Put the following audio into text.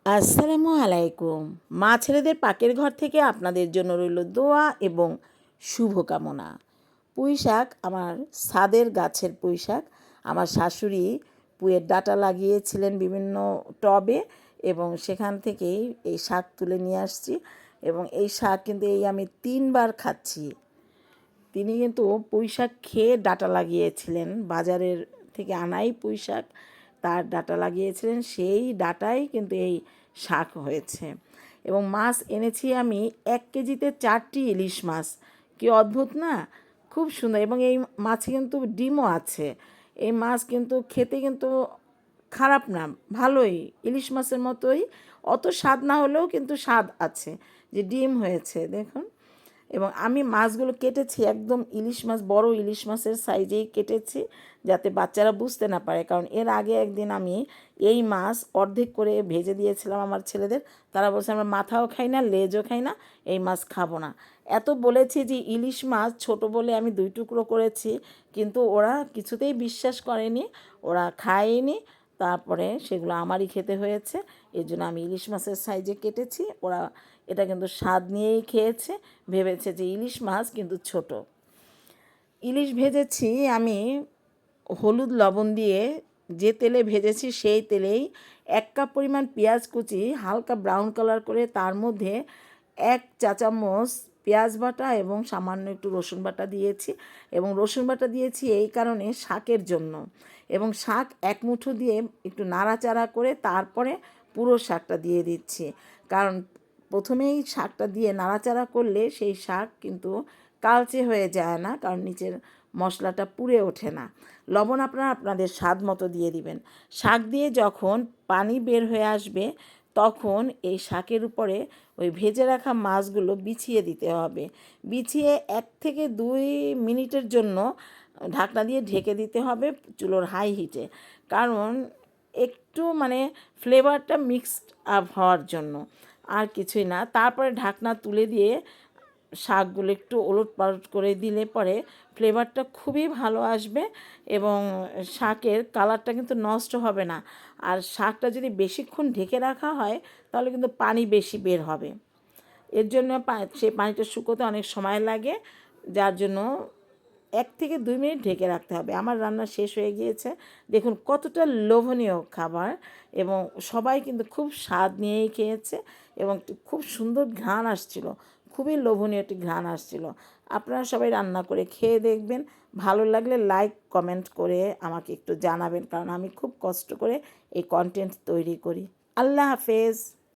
আসসালামু আলাইকুম। মা ছেলেদের পাকের ঘর থেকে আপনাদের জন্য রইল দোয়া এবং শুভকামনা। পুঁই শাক আমার ছাদের গাছের পুঁই শাক। আমার শাশুড়ি পুঁইয়ের ডাঁটা লাগিয়েছিলেন বিভিন্ন টবে এবং সেখান থেকেই এই শাক তুলে নিয়ে আসছি এবং এই শাক কিন্তু আমি 3বার খাচ্ছি। তিনি কিন্তু পুঁই শাক খেয়ে ডাঁটা লাগিয়েছিলেন, বাজারের থেকে আনাই পুঁই শাক, তার ডাঁটা লাগিয়েছিলেন, সেই ডাঁটাই কিন্তু এই শাক হয়েছে। এবং মাছ এনেছি আমি 1 কেজিতে 4টি ইলিশ মাছ। কি অদ্ভুত না, খুব সুন্দর। এবং এই মাছে কিন্তু ডিমও আছে। এই মাছ কিন্তু খেতে কিন্তু খারাপ না, ভালোই, ইলিশ মাছের মতোই। অত স্বাদ না হলেও কিন্তু স্বাদ আছে, যে ডিম হয়েছে দেখুন। এবং আমি মাছগুলো কেটেছি একদম ইলিশ মাছ, বড় ইলিশ মাছের সাইজেই কেটেছি, যাতে বাচ্চারা বুঝতে না পারে। কারণ এর আগে একদিন আমি এই মাছ অর্ধেক করে ভেজে দিয়েছিলাম আমার ছেলেদের। তারা বলছে আমরা মাথাও খাই না, লেজও খাই না, এই মাছ খাবো না। এত বলেছি যে ইলিশ মাছ ছোট বলে আমি 2 টুকরো করেছি, কিন্তু ওরা কিছুতেই বিশ্বাস করেনি, ওরা খায়নি। তারপরে সেগুলো আমারই খেতে হয়েছে। এর জন্য আমি ইলিশ মাছের সাইজে কেটেছি। ওরা এটা কিন্তু স্বাদ নিয়েই খেয়েছে, ভেবেছে যে ইলিশ মাছ কিন্তু ছোট। ইলিশ ভেজেছি আমি হলুদ লবণ দিয়ে, যে তেলে ভেজেছি সেই তেলেই 1 কাপ পরিমাণ পেঁয়াজ কুচি হালকা ব্রাউন কালার করে, তার মধ্যে 1 চা চামচ পেঁয়াজ বাটা এবং সামান্য একটু রসুন বাটা দিয়েছি। এবং রসুন বাটা দিয়েছি এই কারণে, শাকের জন্য। এবং শাক 1 মুঠো দিয়ে একটু নাড়াচাড়া করে তারপরে পুরো শাকটা দিয়ে দিচ্ছি। কারণ প্রথমেই শাকটা দিয়ে নাড়াচাড়া করলে সেই শাক কিন্তু কালচে হয়ে যায় না, কারণ নিচের মশলাটা পুড়ে ওঠে না। লবণ আপনারা আপনাদের স্বাদ মতো দিয়ে দিবেন। শাক দিয়ে যখন পানি বের হয়ে আসবে, তখন এই শাকের উপরে ওই ভেজে রাখা মাছগুলো বিছিয়ে দিতে হবে। বিছিয়ে 1 থেকে 2 মিনিটের জন্য ঢাকনা দিয়ে ঢেকে দিতে হবে চুলোর হাই হিটে। কারণ একটু ফ্লেভারটা মিক্সড আপ হওয়ার জন্য, আর কিছুই না। তারপরে ঢাকনা তুলে দিয়ে শাকগুলো একটু ওলটপালট করে দিলে পরে ফ্লেভারটা খুবই ভালো আসবে এবং শাকের কালারটা কিন্তু নষ্ট হবে না। আর শাকটা যদি বেশিক্ষণ ঢেকে রাখা হয়, তাহলে কিন্তু পানি বেশি বের হবে। এর জন্য সেই পানিটা শুকোতে অনেক সময় লাগে, যার জন্য 1 থেকে 2 মিনিট ঢেকে রাখতে হবে। আমার রান্না শেষ হয়ে গিয়েছে, দেখুন কতটা লোভনীয় খাবার। এবং সবাই কিন্তু খুব স্বাদ নিয়েই খেয়েছে এবং খুব সুন্দর ঘ্রাণ আসছিল, খুবই লোভনীয় একটি ঘ্রাণ আসছিল। আপনারা সবাই রান্না করে খেয়ে দেখবেন, ভালো লাগলে লাইক কমেন্ট করে আমাকে একটু জানাবেন, কারণ আমি খুব কষ্ট করে এই কন্টেন্ট তৈরি করি। আল্লাহ হাফেজ।